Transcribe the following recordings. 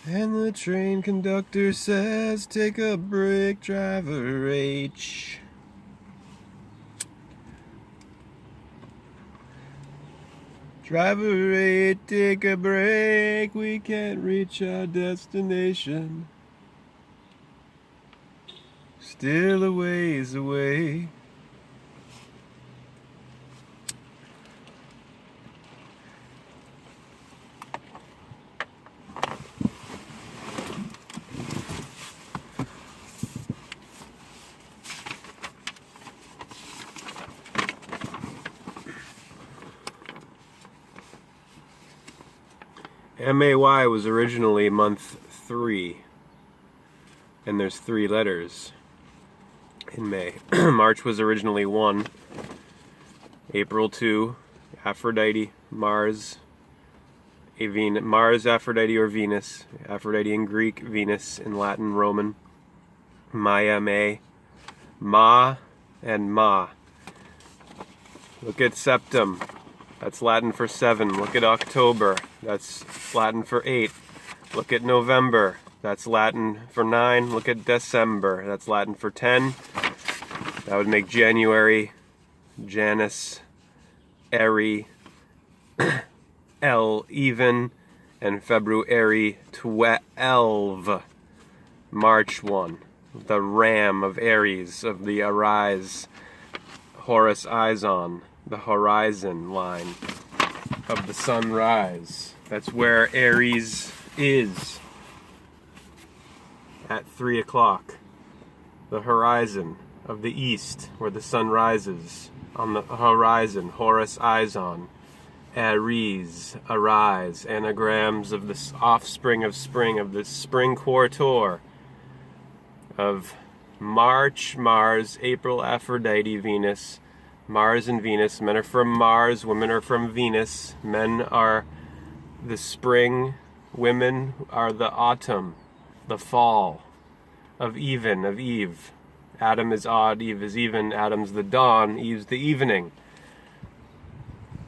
And the train conductor says, take a break, driver H. Driver 8, take a break, we can't reach our destination. Still a ways away. May was originally month 3, and there's 3 letters in May. March was originally 1, April 2, Aphrodite, Mars, Mars, Aphrodite, or Venus. Aphrodite in Greek, Venus in Latin, Roman. Maya, May, Ma, and Ma. Look at Septem. That's Latin for 7. Look at October. That's Latin for 8. Look at November. That's Latin for 9. Look at December. That's Latin for 10. That would make January, Janus, Eri, El, even, and February 12. March 1. The ram of Aries, of the Arise, Horus Izon. The horizon line of the sunrise. That's where Aries is at 3 o'clock. The horizon of the east, where the sun rises. On the horizon, Horus Izon, Aries, arise, anagrams of the offspring of spring, of the spring quarter of March, Mars, April, Aphrodite, Venus. Mars and Venus. Men are from Mars, women are from Venus. Men are the spring, women are the autumn, the fall of even, of Eve. Adam is odd, Eve is even. Adam's the dawn, Eve's the evening.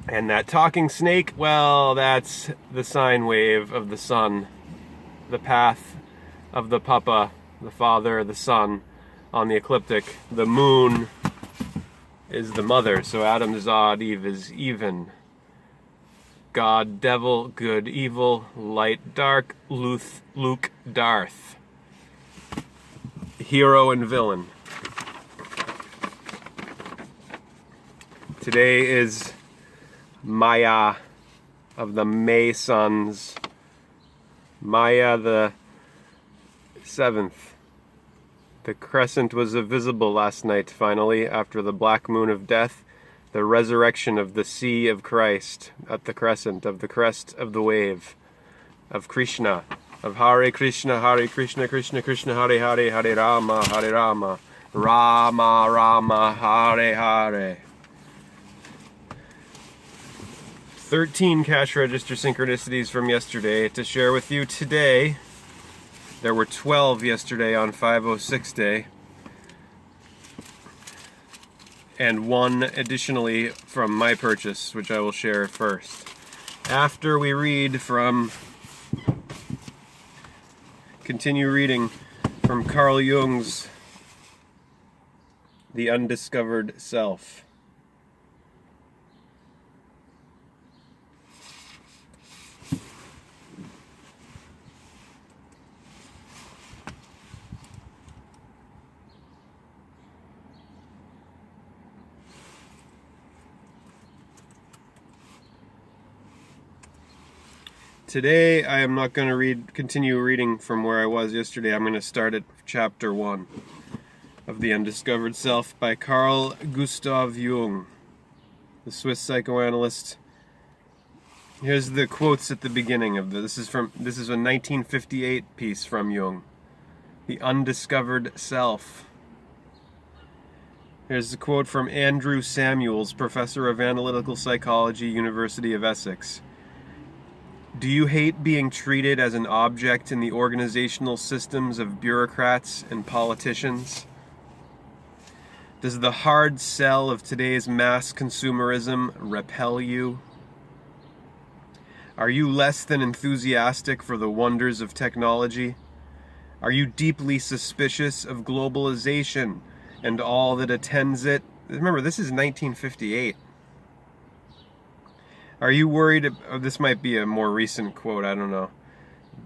And that talking snake, well, that's the sine wave of the sun, the path of the papa, the father, the sun, on the ecliptic. The moon is the mother, so Adam is odd, Eve is even. God, devil, good, evil, light, dark, Luke, Darth. Hero and villain. Today is Maya of the May sons. Maya the 7th. The crescent was visible last night, finally, after the black moon of death, the resurrection of the sea of Christ at the crescent, of the crest of the wave, of Krishna, of Hare Krishna, Krishna Krishna, Hare Rama, Rama Rama, Hare Hare. 13 cash register synchronicities from yesterday to share with you today. There were 12 yesterday on 506 day, and 1 additionally from my purchase, which I will share first. After we continue reading from Carl Jung's The Undiscovered Self. Today, I am not going to continue reading from where I was yesterday. I'm going to start at chapter 1 of The Undiscovered Self by Carl Gustav Jung, the Swiss psychoanalyst. Here's the quotes at the beginning of this. This is a 1958 piece from Jung. The Undiscovered Self. Here's a quote from Andrew Samuels, professor of analytical psychology, University of Essex. Do you hate being treated as an object in the organizational systems of bureaucrats and politicians? Does the hard sell of today's mass consumerism repel you? Are you less than enthusiastic for the wonders of technology? Are you deeply suspicious of globalization and all that attends it? Remember, this is 1958. Are you worried? This might be a more recent quote, I don't know.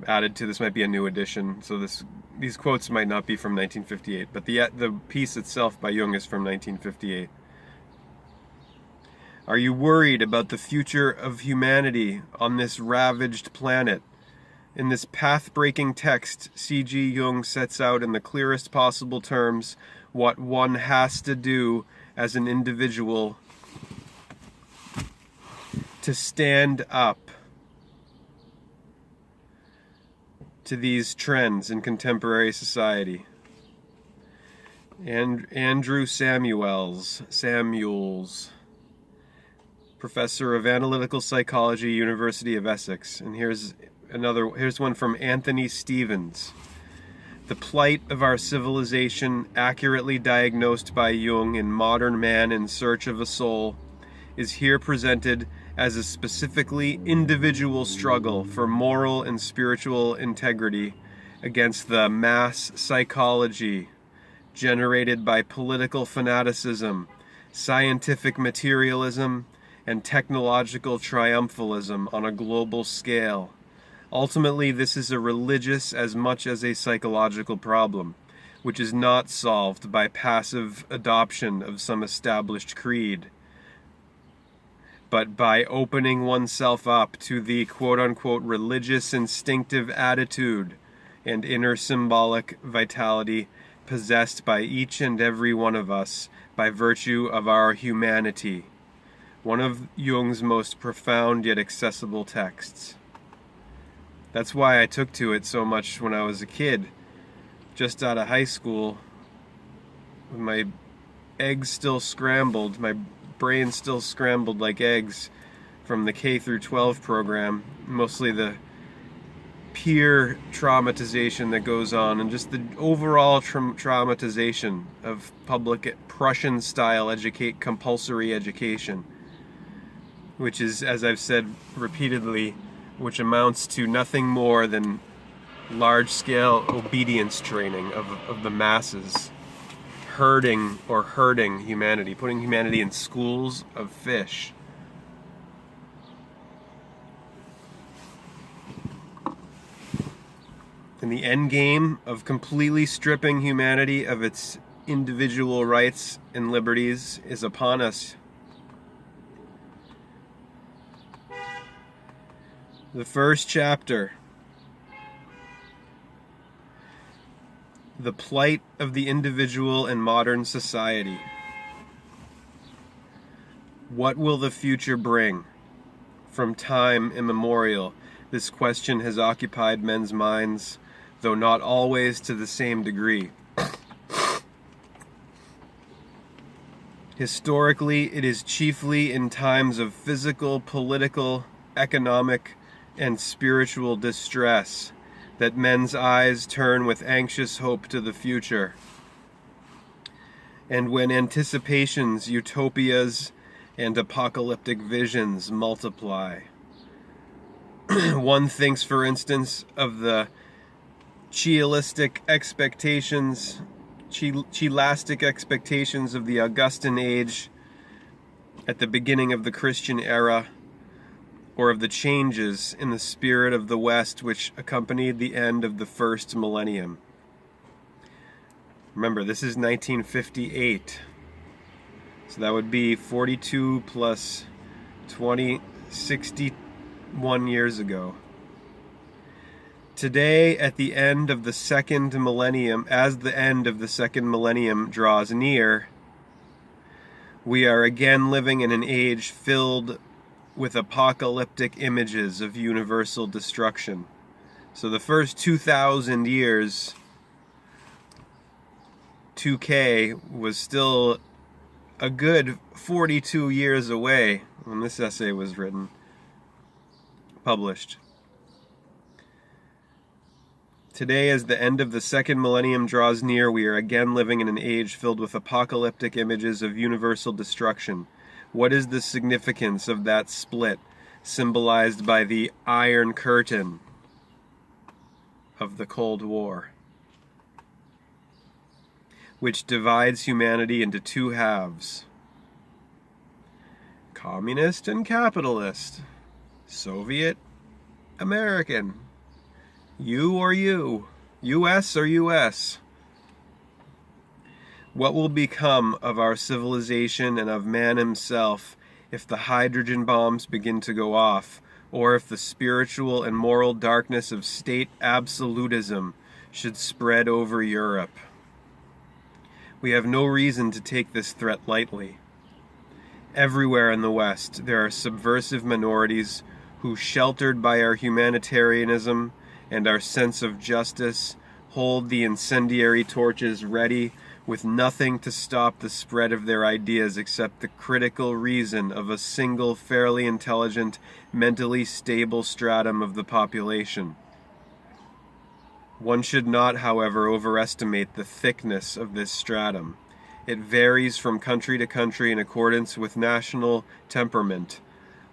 Added to this might be a new edition, so these quotes might not be from 1958, but the piece itself by Jung is from 1958. Are you worried about the future of humanity on this ravaged planet? In this path-breaking text, C.G. Jung sets out in the clearest possible terms what one has to do as an individual to stand up to these trends in contemporary society. And Andrew Samuels, professor of analytical psychology, University of Essex. And here's one from Anthony Stevens. The plight of our civilization, accurately diagnosed by Jung in Modern Man in Search of a Soul, is here presented as a specifically individual struggle for moral and spiritual integrity against the mass psychology generated by political fanaticism, scientific materialism, and technological triumphalism on a global scale. Ultimately, this is a religious as much as a psychological problem, which is not solved by passive adoption of some established creed, but by opening oneself up to the quote-unquote religious instinctive attitude and inner symbolic vitality possessed by each and every one of us by virtue of our humanity. One of Jung's most profound yet accessible texts. That's why I took to it so much when I was a kid, just out of high school, with my eggs still scrambled, my brain still scrambled like eggs from the K through 12 program, mostly the peer traumatization that goes on and just the overall traumatization of public Prussian-style compulsory education, which is, as I've said repeatedly, which amounts to nothing more than large-scale obedience training of the masses, herding humanity, putting humanity in schools of fish. And the end game of completely stripping humanity of its individual rights and liberties is upon us. The first chapter, the plight of the individual in modern society. What will the future bring? From time immemorial, this question has occupied men's minds, though not always to the same degree. Historically, it is chiefly in times of physical, political, economic, and spiritual distress that men's eyes turn with anxious hope to the future. And when anticipations, utopias, and apocalyptic visions multiply. One thinks, for instance, of the chilastic expectations of the Augustan age at the beginning of the Christian era, or of the changes in the spirit of the West which accompanied the end of the first millennium. Remember, this is 1958. So that would be 42 plus 20, 61 years ago. Today, at the end of the second millennium, as the end of the second millennium draws near, we are again living in an age filled with apocalyptic images of universal destruction. So the first 2,000 years, 2K, was still a good 42 years away when this essay was written, published. Today, as the end of the second millennium draws near, we are again living in an age filled with apocalyptic images of universal destruction. What is the significance of that split symbolized by the Iron Curtain of the Cold War, which divides humanity into two halves: communist and capitalist, Soviet, American, you or you, US or US. What will become of our civilization and of man himself if the hydrogen bombs begin to go off, or if the spiritual and moral darkness of state absolutism should spread over Europe? We have no reason to take this threat lightly. Everywhere in the West, there are subversive minorities who, sheltered by our humanitarianism and our sense of justice, hold the incendiary torches ready, with nothing to stop the spread of their ideas except the critical reason of a single, fairly intelligent, mentally stable stratum of the population. One should not, however, overestimate the thickness of this stratum. It varies from country to country in accordance with national temperament.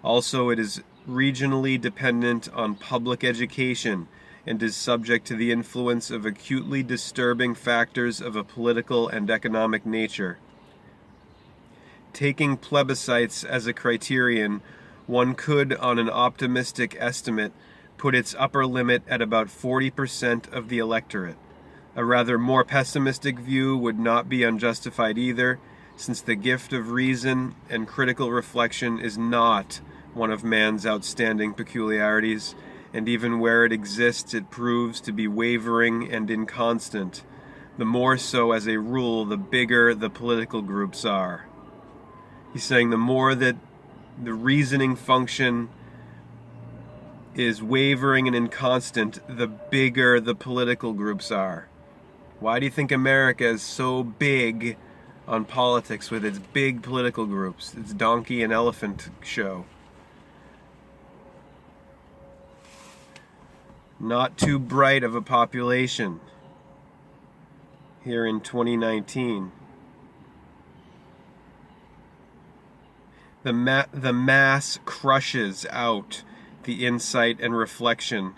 Also, it is regionally dependent on public education and is subject to the influence of acutely disturbing factors of a political and economic nature. Taking plebiscites as a criterion, one could, on an optimistic estimate, put its upper limit at about 40% of the electorate. A rather more pessimistic view would not be unjustified either, since the gift of reason and critical reflection is not one of man's outstanding peculiarities, and even where it exists, it proves to be wavering and inconstant, the more so as a rule the bigger the political groups are. He's saying the more that the reasoning function is wavering and inconstant, the bigger the political groups are. Why do you think America is so big on politics with its big political groups, its donkey and elephant show? Not too bright of a population here in 2019. The mass crushes out the insight and reflection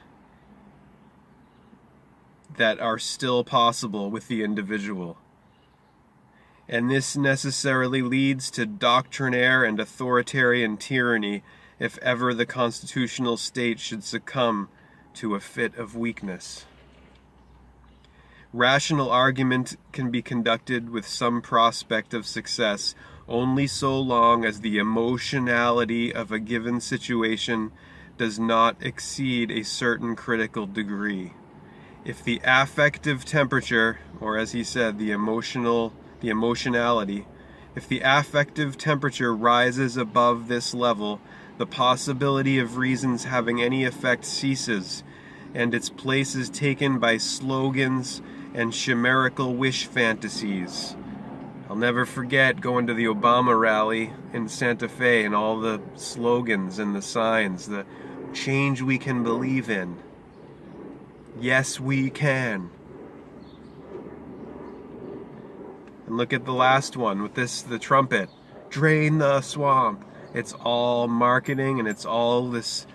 that are still possible with the individual. And this necessarily leads to doctrinaire and authoritarian tyranny if ever the constitutional state should succumb to a fit of weakness. Rational argument can be conducted with some prospect of success only so long as the emotionality of a given situation does not exceed a certain critical degree. If the affective temperature, or as he said, the emotionality, if the affective temperature rises above this level, the possibility of reasons having any effect ceases, and its place is taken by slogans and chimerical wish fantasies. I'll never forget going to the Obama rally in Santa Fe and all the slogans and the signs, the change we can believe in. Yes, we can. And look at the last one with the trumpet. Drain the swamp. It's all marketing and it's all this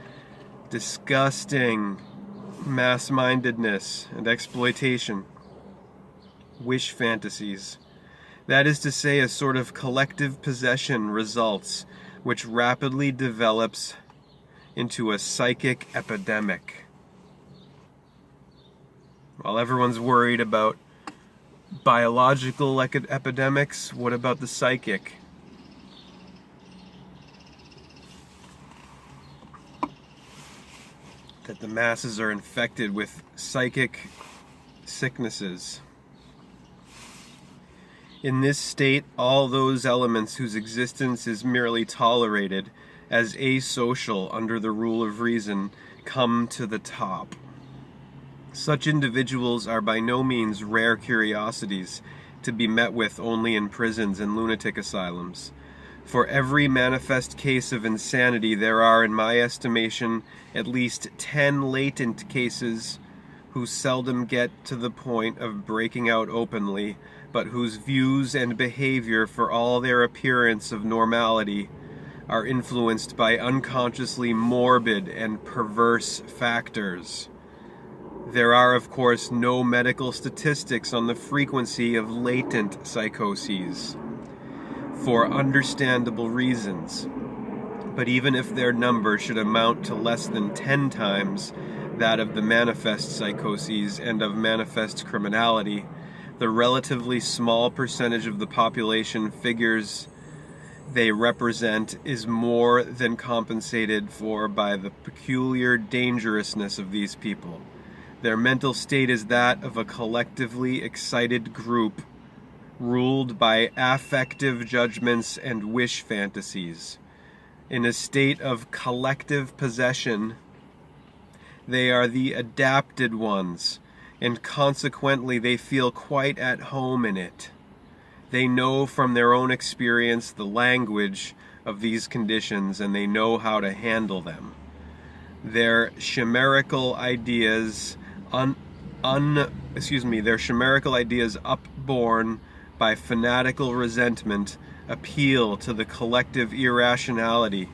disgusting mass-mindedness and exploitation. Wish fantasies. That is to say, a sort of collective possession results, which rapidly develops into a psychic epidemic. While everyone's worried about biological epidemics, what about the psychic? That the masses are infected with psychic sicknesses. In this state, all those elements whose existence is merely tolerated as asocial under the rule of reason come to the top. Such individuals are by no means rare curiosities to be met with only in prisons and lunatic asylums. For every manifest case of insanity, there are, in my estimation, at least 10 latent cases who seldom get to the point of breaking out openly, but whose views and behavior, for all their appearance of normality, are influenced by unconsciously morbid and perverse factors. There are, of course, no medical statistics on the frequency of latent psychoses, for understandable reasons. But even if their number should amount to less than 10 times that of the manifest psychoses and of manifest criminality, the relatively small percentage of the population figures they represent is more than compensated for by the peculiar dangerousness of these people. Their mental state is that of a collectively excited group ruled by affective judgments and wish fantasies. In a state of collective possession, they are the adapted ones, and consequently they feel quite at home in it. They know from their own experience the language of these conditions, and they know how to handle them. Their chimerical ideas, their chimerical ideas upborn by fanatical resentment appeal to the collective irrationality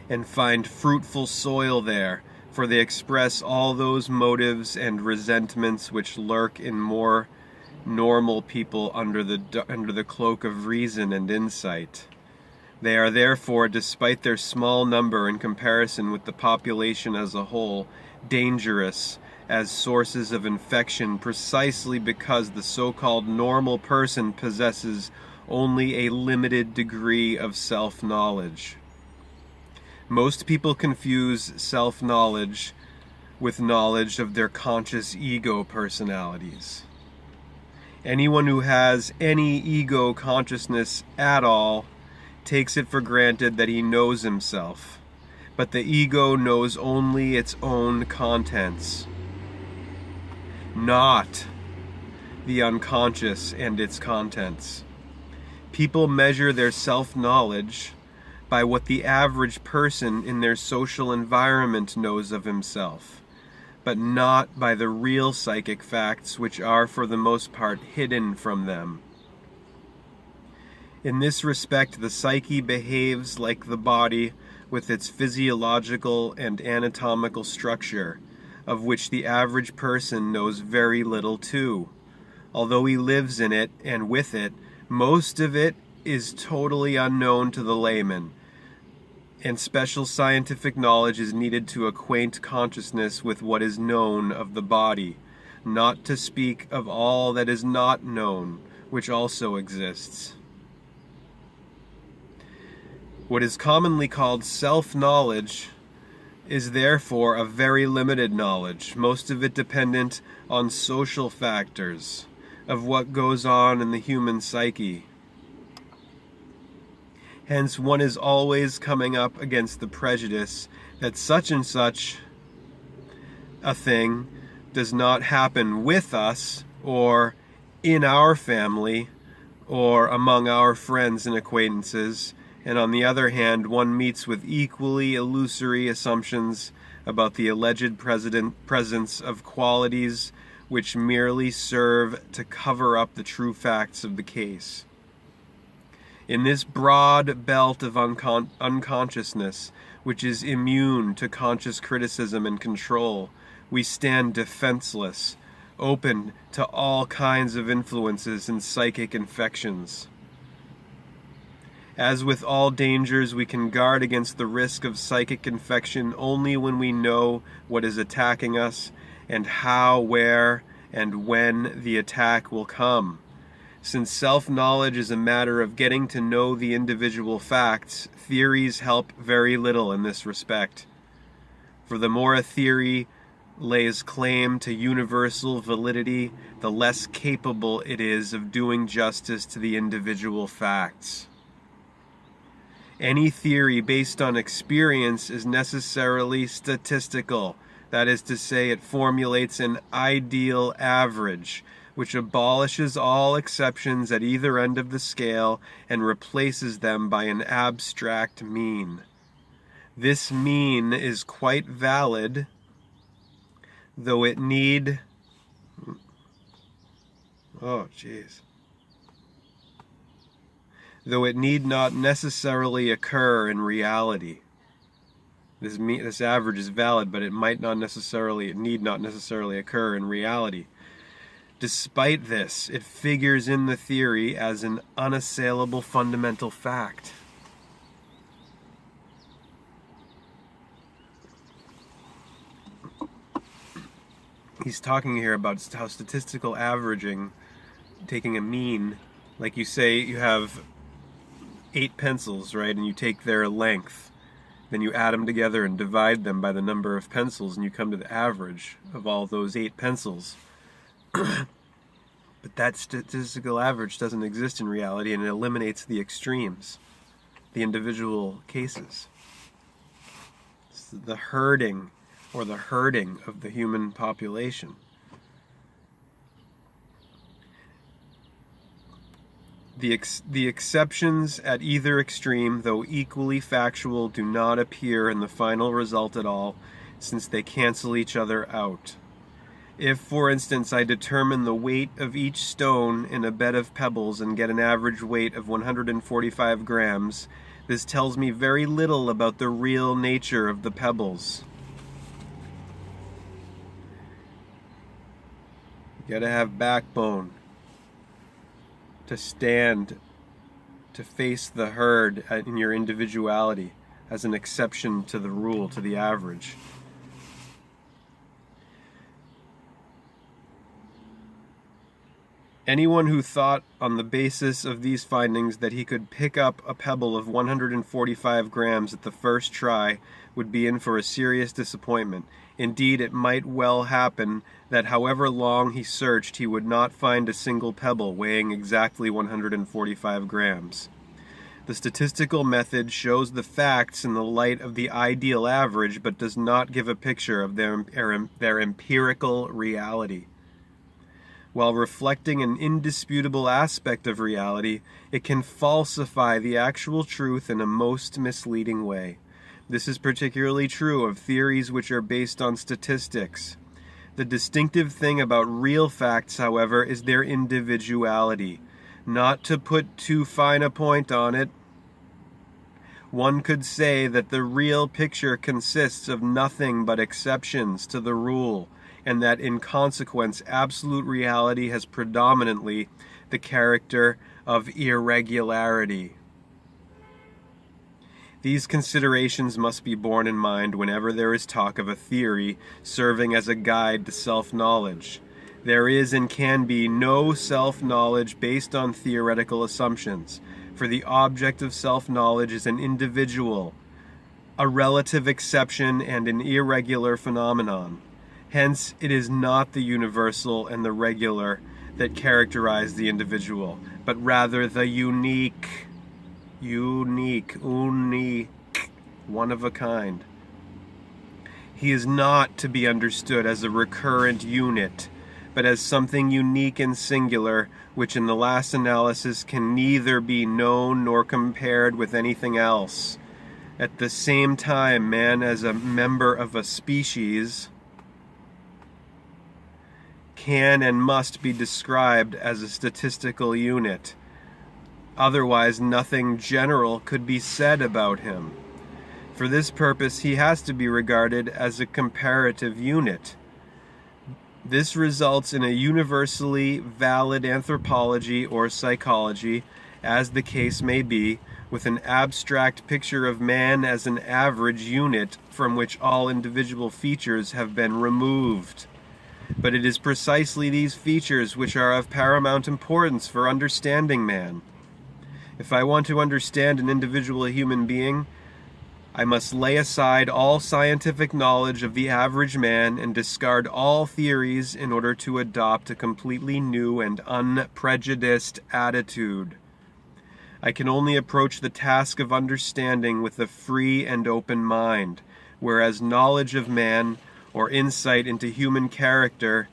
and find fruitful soil there, for they express all those motives and resentments which lurk in more normal people under the cloak of reason and insight. They are therefore, despite their small number in comparison with the population as a whole, dangerous as sources of infection precisely because the so-called normal person possesses only a limited degree of self-knowledge. Most people confuse self-knowledge with knowledge of their conscious ego personalities. Anyone who has any ego consciousness at all takes it for granted that he knows himself, but the ego knows only its own contents, not the unconscious and its contents. People measure their self-knowledge by what the average person in their social environment knows of himself, but not by the real psychic facts which are for the most part hidden from them. In this respect, the psyche behaves like the body with its physiological and anatomical structure, of which the average person knows very little too. Although he lives in it and with it, most of it is totally unknown to the layman, and special scientific knowledge is needed to acquaint consciousness with what is known of the body, not to speak of all that is not known, which also exists. What is commonly called self-knowledge is therefore a very limited knowledge, most of it dependent on social factors of what goes on in the human psyche. Hence, one is always coming up against the prejudice that such and such a thing does not happen with us, or in our family, or among our friends and acquaintances, and on the other hand, one meets with equally illusory assumptions about the alleged presence of qualities which merely serve to cover up the true facts of the case. In this broad belt of unconsciousness, which is immune to conscious criticism and control, we stand defenseless, open to all kinds of influences and psychic infections. As with all dangers, we can guard against the risk of psychic infection only when we know what is attacking us and how, where, and when the attack will come. Since self-knowledge is a matter of getting to know the individual facts, theories help very little in this respect. For the more a theory lays claim to universal validity, the less capable it is of doing justice to the individual facts. Any theory based on experience is necessarily statistical. That is to say, it formulates an ideal average, which abolishes all exceptions at either end of the scale and replaces them by an abstract mean. This mean is quite valid, though it need... though it need not necessarily occur in reality. This average is valid, but it need not necessarily occur in reality. Despite this, it figures in the theory as an unassailable fundamental fact. He's talking here about how statistical averaging, taking a mean, like you say you have 8 pencils, right, and you take their length, then you add them together and divide them by the number of pencils, and you come to the average of all those 8 pencils. But that statistical average doesn't exist in reality, and it eliminates the extremes, the individual cases. It's the herding or the herding of the human population. The exceptions at either extreme, though equally factual, do not appear in the final result at all, since they cancel each other out. If, for instance, I determine the weight of each stone in a bed of pebbles and get an average weight of 145 grams, this tells me very little about the real nature of the pebbles. You gotta have backbone to stand, to face the herd in your individuality as an exception to the rule, to the average. Anyone who thought on the basis of these findings that he could pick up a pebble of 145 grams at the first try would be in for a serious disappointment. Indeed, it might well happen that however long he searched, he would not find a single pebble weighing exactly 145 grams. The statistical method shows the facts in the light of the ideal average, but does not give a picture of their empirical reality. While reflecting an indisputable aspect of reality, it can falsify the actual truth in a most misleading way. This is particularly true of theories which are based on statistics. The distinctive thing about real facts, however, is their individuality. Not to put too fine a point on it, one could say that the real picture consists of nothing but exceptions to the rule, and that in consequence absolute reality has predominantly the character of irregularity. These considerations must be borne in mind whenever there is talk of a theory serving as a guide to self-knowledge. There is and can be no self-knowledge based on theoretical assumptions, for the object of self-knowledge is an individual, a relative exception, and an irregular phenomenon. Hence, it is not the universal and the regular that characterize the individual, but rather the unique, one of a kind. He is not to be understood as a recurrent unit, but as something unique and singular, which in the last analysis can neither be known nor compared with anything else. At the same time, man as a member of a species can and must be described as a statistical unit. Otherwise, nothing general could be said about him. For this purpose, he has to be regarded as a comparative unit. This results in a universally valid anthropology or psychology, as the case may be, with an abstract picture of man as an average unit from which all individual features have been removed. But it is precisely these features which are of paramount importance for understanding man. If I want to understand an individual human being, I must lay aside all scientific knowledge of the average man and discard all theories in order to adopt a completely new and unprejudiced attitude. I can only approach the task of understanding with a free and open mind, whereas knowledge of man, or insight into human character,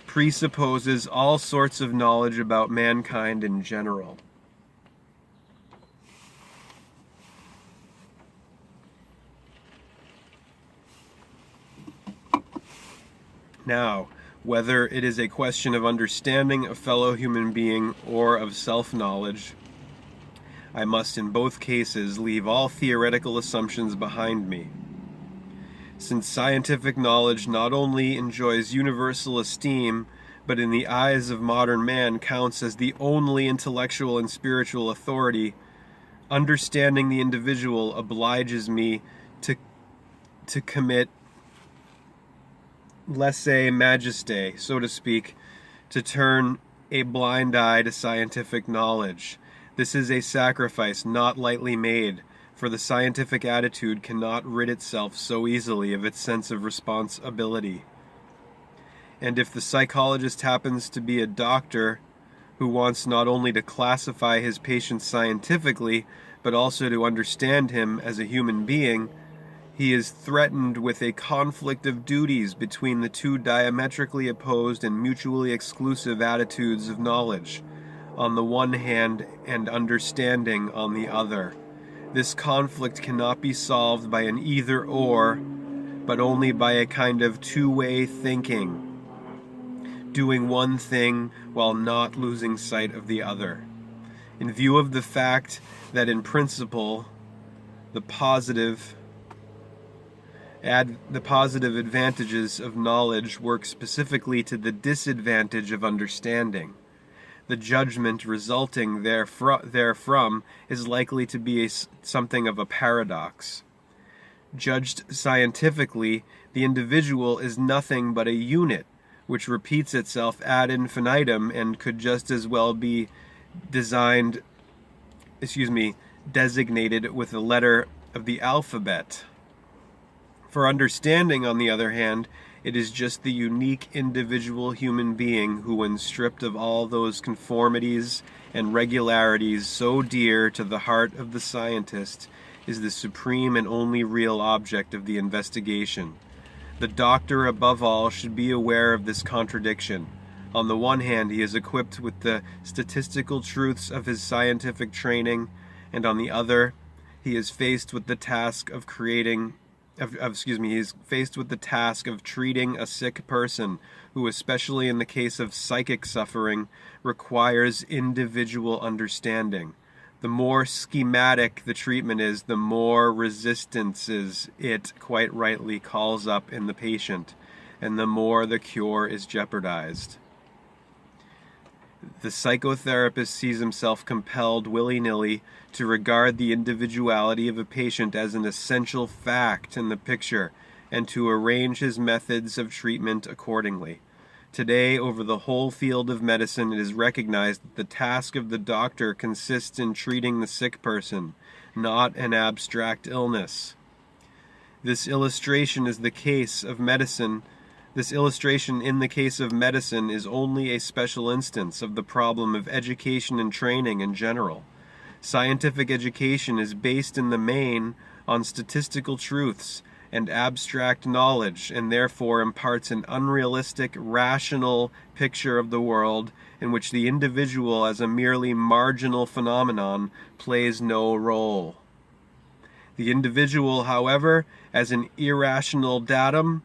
presupposes all sorts of knowledge about mankind in general. Now, whether it is a question of understanding a fellow human being or of self-knowledge, I must in both cases leave all theoretical assumptions behind me. Since scientific knowledge not only enjoys universal esteem, but in the eyes of modern man counts as the only intellectual and spiritual authority, understanding the individual obliges me to commit lèse-majesté, so to speak, to turn a blind eye to scientific knowledge. This is a sacrifice not lightly made, for the scientific attitude cannot rid itself so easily of its sense of responsibility. And if the psychologist happens to be a doctor who wants not only to classify his patient scientifically, but also to understand him as a human being, he is threatened with a conflict of duties between the two diametrically opposed and mutually exclusive attitudes of knowledge, on the one hand, and understanding on the other. This conflict cannot be solved by an either-or, but only by a kind of two-way thinking, doing one thing while not losing sight of the other. In view of the fact that in principle, the positive advantages of knowledge work specifically to the disadvantage of understanding, the judgment resulting therefrom is likely to be something of a paradox. Judged scientifically, the individual is nothing but a unit, which repeats itself ad infinitum and could just as well be designated with a letter of the alphabet. For understanding, on the other hand, it is just the unique individual human being who, when stripped of all those conformities and regularities so dear to the heart of the scientist, is the supreme and only real object of the investigation. The doctor, above all, should be aware of this contradiction. On the one hand, he is equipped with the statistical truths of his scientific training, and on the other, he is faced with the task of treating a sick person who, especially in the case of psychic suffering, requires individual understanding. The more schematic the treatment is, the more resistances it quite rightly calls up in the patient, and the more the cure is jeopardized. The psychotherapist sees himself compelled willy-nilly to regard the individuality of a patient as an essential fact in the picture and to arrange his methods of treatment accordingly. Today, over the whole field of medicine, it is recognized that the task of the doctor consists in treating the sick person, not an abstract illness. This illustration in the case of medicine is only a special instance of the problem of education and training in general. Scientific education is based in the main on statistical truths and abstract knowledge, and therefore imparts an unrealistic, rational picture of the world in which the individual as a merely marginal phenomenon plays no role. The individual, however, as an irrational datum,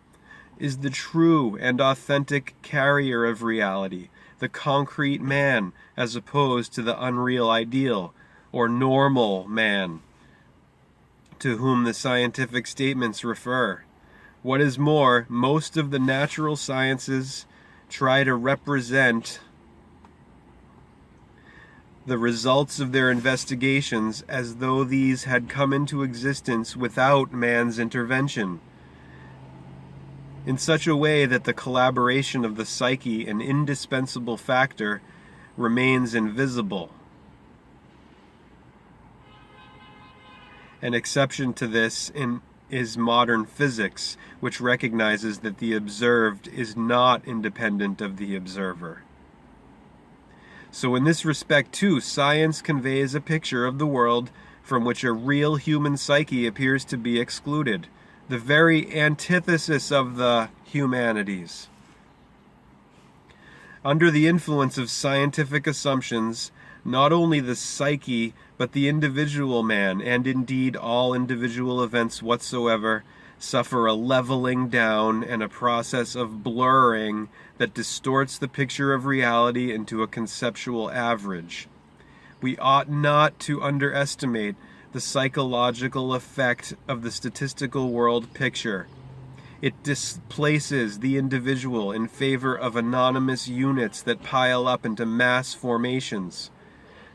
is the true and authentic carrier of reality, the concrete man, as opposed to the unreal ideal, or normal man, to whom the scientific statements refer. What is more, most of the natural sciences try to represent the results of their investigations as though these had come into existence without man's intervention, in such a way that the collaboration of the psyche, an indispensable factor, remains invisible. An exception to this is modern physics, which recognizes that the observed is not independent of the observer. So in this respect too, science conveys a picture of the world from which a real human psyche appears to be excluded, the very antithesis of the humanities. Under the influence of scientific assumptions, not only the psyche, but the individual man, and indeed all individual events whatsoever, suffer a leveling down and a process of blurring that distorts the picture of reality into a conceptual average. We ought not to underestimate the psychological effect of the statistical world picture. It displaces the individual in favor of anonymous units that pile up into mass formations.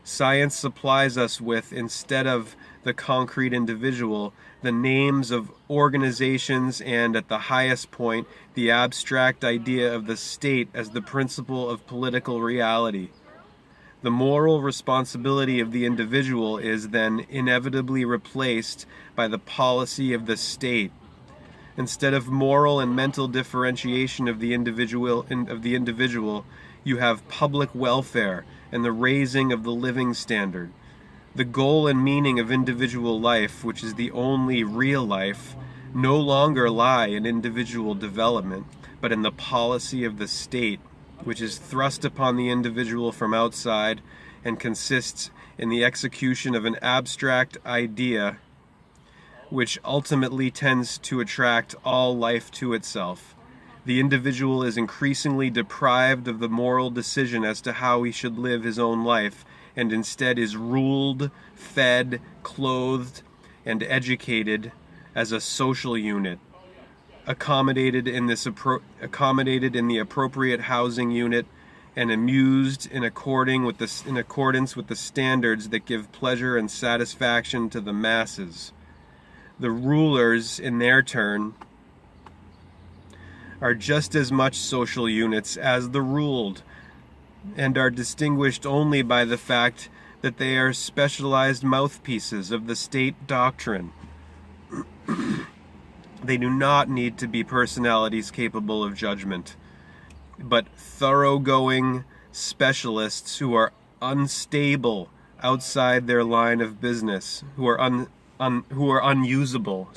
Science supplies us with, instead of the concrete individual, the names of organizations and, at the highest point, the abstract idea of the state as the principle of political reality. The moral responsibility of the individual is then inevitably replaced by the policy of the state. Instead of moral and mental differentiation of the individual, you have public welfare and the raising of the living standard. The goal and meaning of individual life, which is the only real life, no longer lie in individual development, but in the policy of the state, which is thrust upon the individual from outside and consists in the execution of an abstract idea which ultimately tends to attract all life to itself. The individual is increasingly deprived of the moral decision as to how he should live his own life, and instead is ruled, fed, clothed, and educated as a social unit, accommodated in the appropriate housing unit, and amused in accordance with the standards that give pleasure and satisfaction to the masses. The rulers, in their turn, are just as much social units as the ruled, and are distinguished only by the fact that they are specialized mouthpieces of the state doctrine. They do not need to be personalities capable of judgment, but thoroughgoing specialists who are unstable outside their line of business, who are unusable,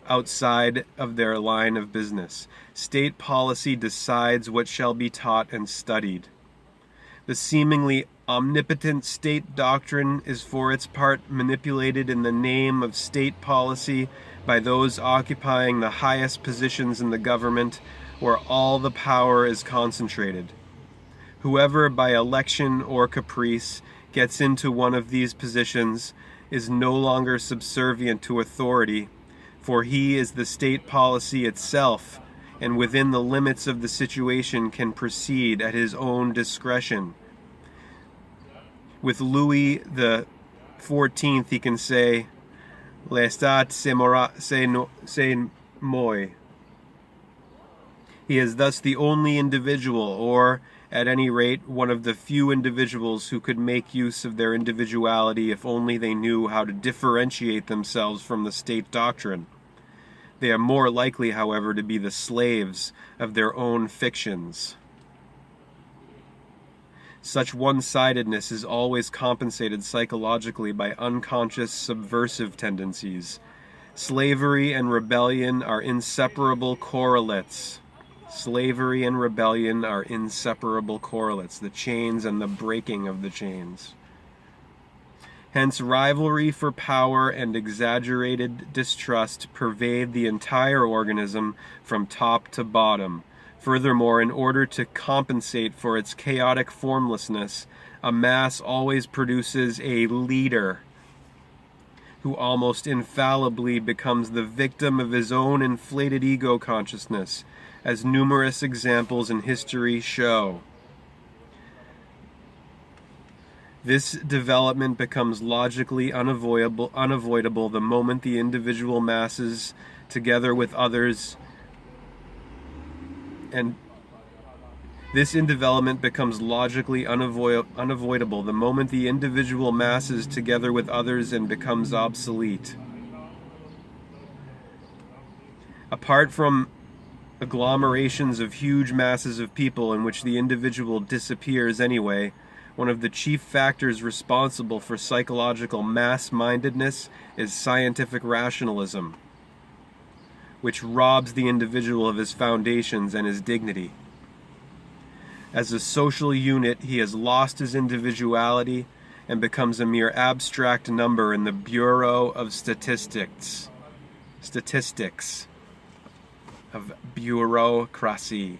outside of their line of business. State policy decides what shall be taught and studied. The seemingly omnipotent state doctrine is for its part manipulated in the name of state policy by those occupying the highest positions in the government, where all the power is concentrated. Whoever by election or caprice gets into one of these positions is no longer subservient to authority, for he is the state policy itself, and within the limits of the situation can proceed at his own discretion. With Louis the 14th, he can say, "L'estat c'est moi." He is thus the only individual, or, at any rate, one of the few individuals who could make use of their individuality if only they knew how to differentiate themselves from the state doctrine. They are more likely, however, to be the slaves of their own fictions. Such one-sidedness is always compensated psychologically by unconscious subversive tendencies. Slavery and rebellion are inseparable correlates. Slavery and rebellion are inseparable correlates, the chains and the breaking of the chains. Hence, rivalry for power and exaggerated distrust pervade the entire organism from top to bottom. Furthermore, in order to compensate for its chaotic formlessness, a mass always produces a leader who almost infallibly becomes the victim of his own inflated ego consciousness, as numerous examples in history show. This development becomes logically unavoidable the moment the individual masses, together with others, and this development becomes logically unavoidable the moment the individual masses together with others and becomes obsolete. Apart from agglomerations of huge masses of people in which the individual disappears anyway, one of the chief factors responsible for psychological mass-mindedness is scientific rationalism, which robs the individual of his foundations and his dignity. As a social unit, he has lost his individuality and becomes a mere abstract number in the Bureau of Statistics of bureaucracy.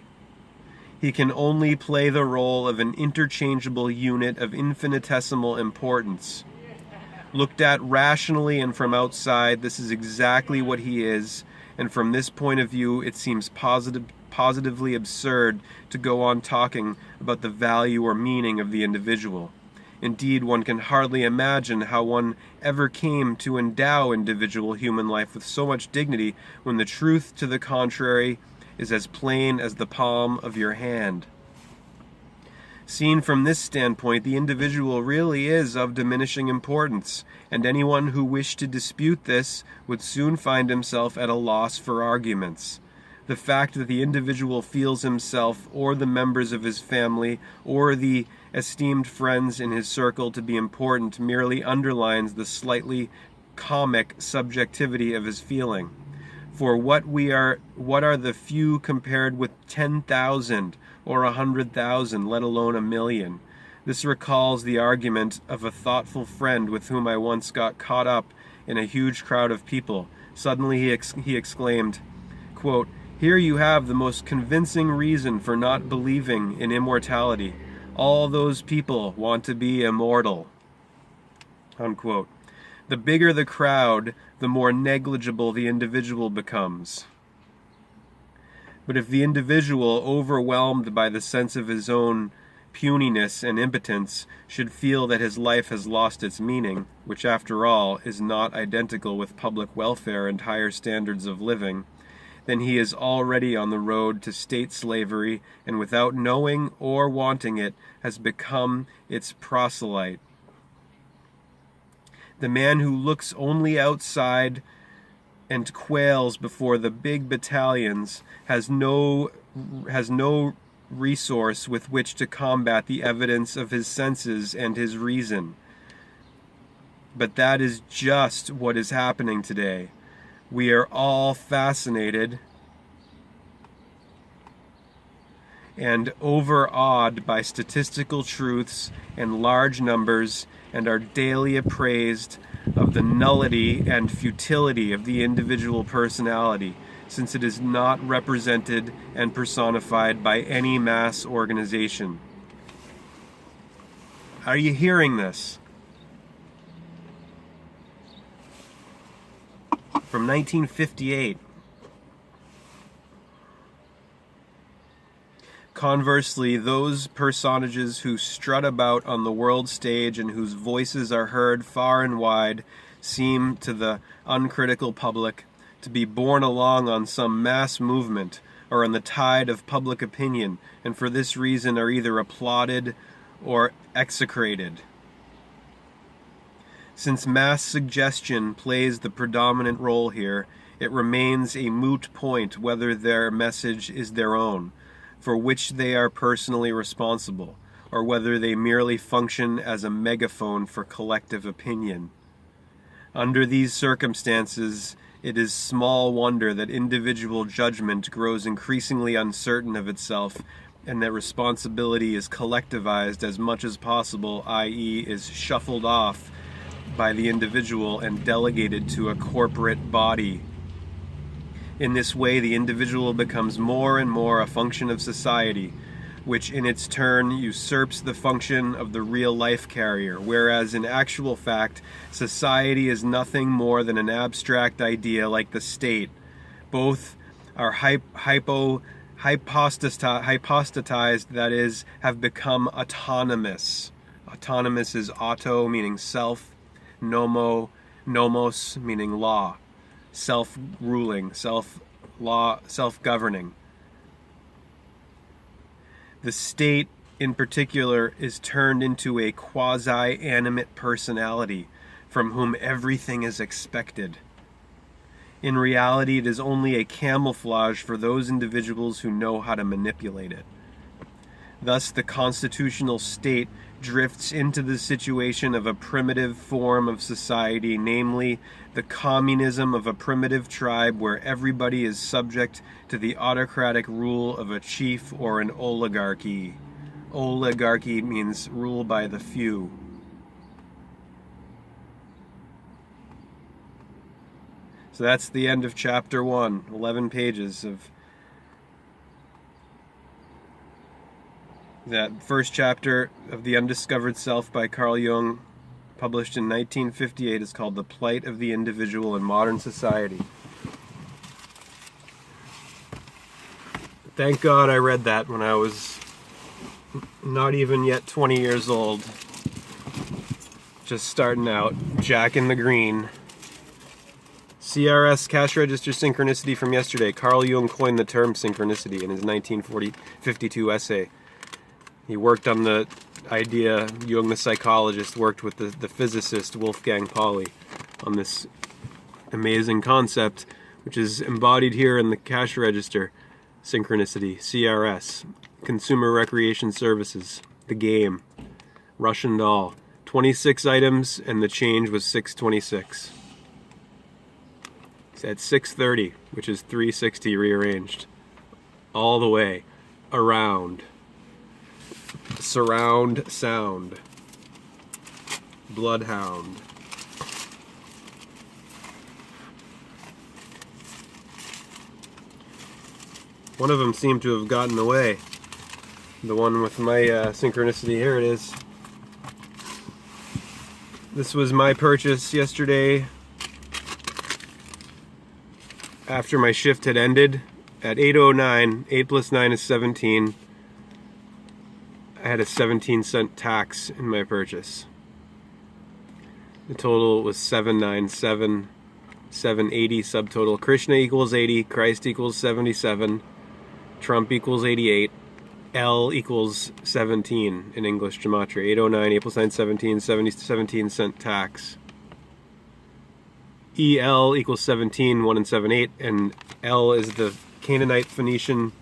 He can only play the role of an interchangeable unit of infinitesimal importance. Looked at rationally and from outside, this is exactly what he is, and from this point of view, it seems positively absurd to go on talking about the value or meaning of the individual. Indeed, one can hardly imagine how one ever came to endow individual human life with so much dignity when the truth to the contrary is as plain as the palm of your hand. Seen from this standpoint, the individual really is of diminishing importance, and anyone who wished to dispute this would soon find himself at a loss for arguments. The fact that the individual feels himself, or the members of his family, or the esteemed friends in his circle to be important merely underlines the slightly comic subjectivity of his feeling. For what are the few compared with 10,000 or 100,000, let alone 1,000,000? This recalls the argument of a thoughtful friend with whom I once got caught up in a huge crowd of people. Suddenly he exclaimed, quote, "Here you have the most convincing reason for not believing in immortality. All those people want to be immortal." Unquote. The bigger the crowd, the more negligible the individual becomes. But if the individual, overwhelmed by the sense of his own puniness and impotence, should feel that his life has lost its meaning, which after all is not identical with public welfare and higher standards of living, then he is already on the road to state slavery, and without knowing or wanting it, has become its proselyte. The man who looks only outside and quails before the big battalions has no resource with which to combat the evidence of his senses and his reason. But that is just what is happening today. We are all fascinated and overawed by statistical truths and large numbers, and are daily appraised of the nullity and futility of the individual personality, since it is not represented and personified by any mass organization. Are you hearing this? From 1958. Conversely, those personages who strut about on the world stage and whose voices are heard far and wide seem, to the uncritical public, to be borne along on some mass movement or on the tide of public opinion, and for this reason are either applauded or execrated. Since mass suggestion plays the predominant role here, it remains a moot point whether their message is their own, for which they are personally responsible, or whether they merely function as a megaphone for collective opinion. Under these circumstances, it is small wonder that individual judgment grows increasingly uncertain of itself, and that responsibility is collectivized as much as possible, i.e., is shuffled off by the individual and delegated to a corporate body. In this way, the individual becomes more and more a function of society, which in its turn usurps the function of the real life carrier, whereas in actual fact, society is nothing more than an abstract idea like the state. Both are hypostatized, that is, have become autonomous. Autonomous is auto, meaning self, nomos, meaning law. Self-ruling, self-law, self-governing. The state, in particular, is turned into a quasi-animate personality from whom everything is expected. In reality, it is only a camouflage for those individuals who know how to manipulate it. Thus, the constitutional state drifts into the situation of a primitive form of society, namely the communism of a primitive tribe where everybody is subject to the autocratic rule of a chief or an oligarchy. Oligarchy means rule by the few. So that's the end of chapter 1, 11 pages of That first chapter of The Undiscovered Self by Carl Jung, published in 1958, is called The Plight of the Individual in Modern Society. Thank God I read that when I was not even yet 20 years old. Just starting out, Jack in the Green. CRS Cash Register Synchronicity from yesterday. Carl Jung coined the term synchronicity in his 1952 essay. He worked on the idea, Jung the psychologist worked with the physicist Wolfgang Pauli on this amazing concept, which is embodied here in the cash register. Synchronicity, CRS, Consumer Recreation Services, the game, Russian doll. 26 items, and the change was $6.26. It's at 630, which is 360 rearranged. All the way around. Surround sound. Bloodhound. One of them seemed to have gotten away. The one with my synchronicity, here it is. This was my purchase yesterday after my shift had ended at 8:09. 8 plus 9 is 17. I had a 17-cent tax in my purchase. The total was 797, 780 subtotal. Krishna equals 80, Christ equals 77, Trump equals 88, L equals 17 in English gematria. 809, 8 plus 9, 17, 17-cent tax. EL equals 17, 1 and 7, 8, and L is the Canaanite Phoenician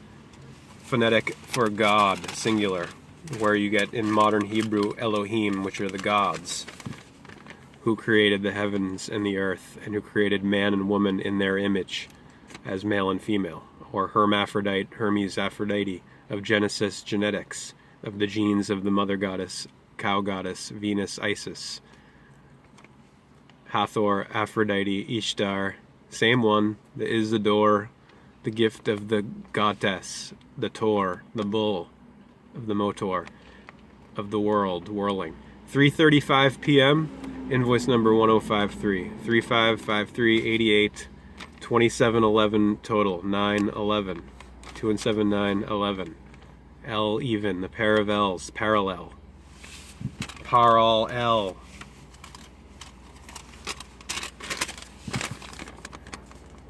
phonetic for God, singular, where you get in modern Hebrew Elohim, which are the gods, who created the heavens and the earth, and who created man and woman in their image as male and female, or hermaphrodite, Hermes, Aphrodite, of Genesis genetics, of the genes of the mother goddess, cow goddess, Venus, Isis. Hathor, Aphrodite, Ishtar, same one, the Isidore, the gift of the goddess, the Tor, the bull, of the motor, of the world, whirling. 3:35 p.m., invoice number 1053, 355388, 2711 total, 911, 2 and 7, 9, 11. L even, the pair of L's, parallel. Paral L.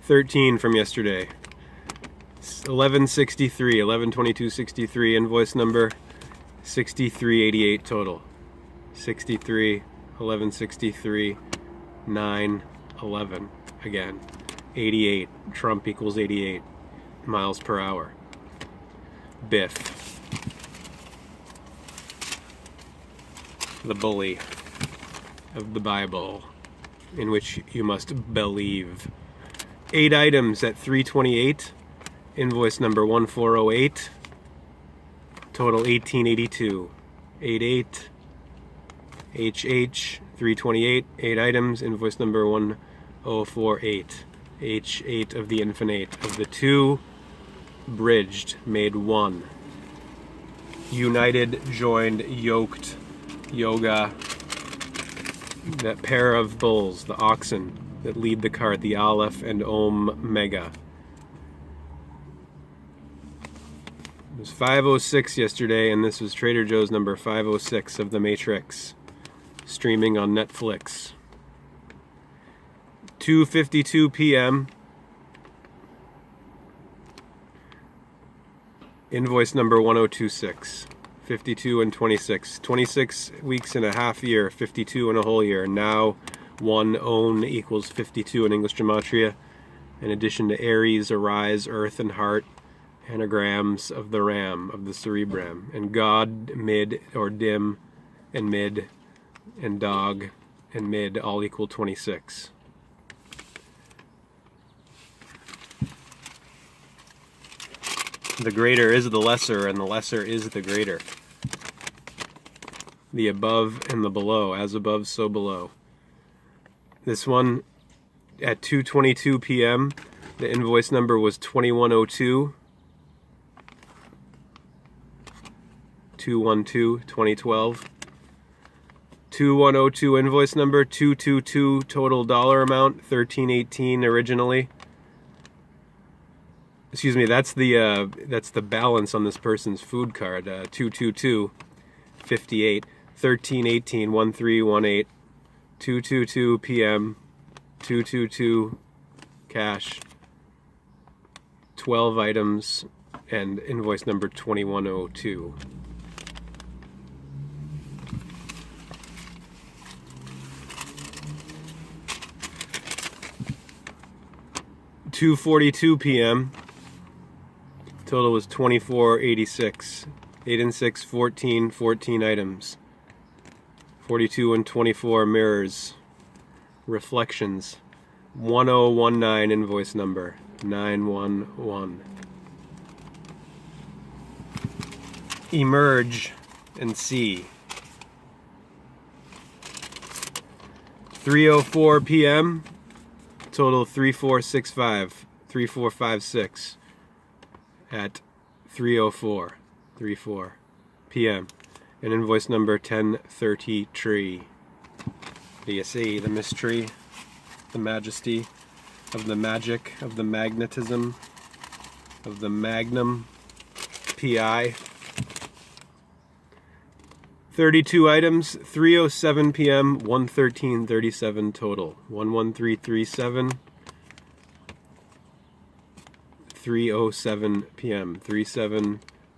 13 from yesterday. 1163, 112263, invoice number 6388 total. 63, 1163, 9, 11. Again, 88. Trump equals 88 miles per hour. Biff. The bully of the Bible, in which you must believe. 8 items at 328. Invoice number 1408. Total 1882. 88. HH 328. 8 items. Invoice number 1048. H8 of the infinite. Of the two bridged, made one. United, joined, yoked, yoga. That pair of bulls, the oxen that lead the cart, the Aleph and Om Mega. It was 5:06 yesterday, and this was Trader Joe's number 506 of The Matrix, streaming on Netflix. 2:52 p.m. Invoice number 1026. 52 and 26. 26 weeks and a half year, 52 and a whole year. Now, one own equals 52 in English gematria. In addition to Aries, Arise, Earth, and Heart, anagrams of the Ram, of the Cerebram. And God, mid, or dim, and mid, and dog, and mid, all equal 26. The greater is the lesser, and the lesser is the greater. The above and the below, as above, so below. This one, at 2:22 p.m., the invoice number was 2102. 2/2/2012. 2102 invoice number, 222 total dollar amount, 1318 originally. Excuse me, that's the balance on this person's food card. 222.58, 1318, 1318, 222 p.m., 222 cash, 12 items, and invoice number 2102. $2:42 p.m. Total was $24.86. 8 and 6, 14 items. 42 and 24 mirrors. Reflections. 1019 invoice number. 911. Emerge and see. 3:04 p.m. Total 3465. 3456. At 3:04 p.m. and invoice number 1033. Do you see the mystery, the majesty of the magic, of the magnetism, of the magnum PI? 32 items, 3:07 p.m., 11337 total. 11337. 3:07 p.m. 37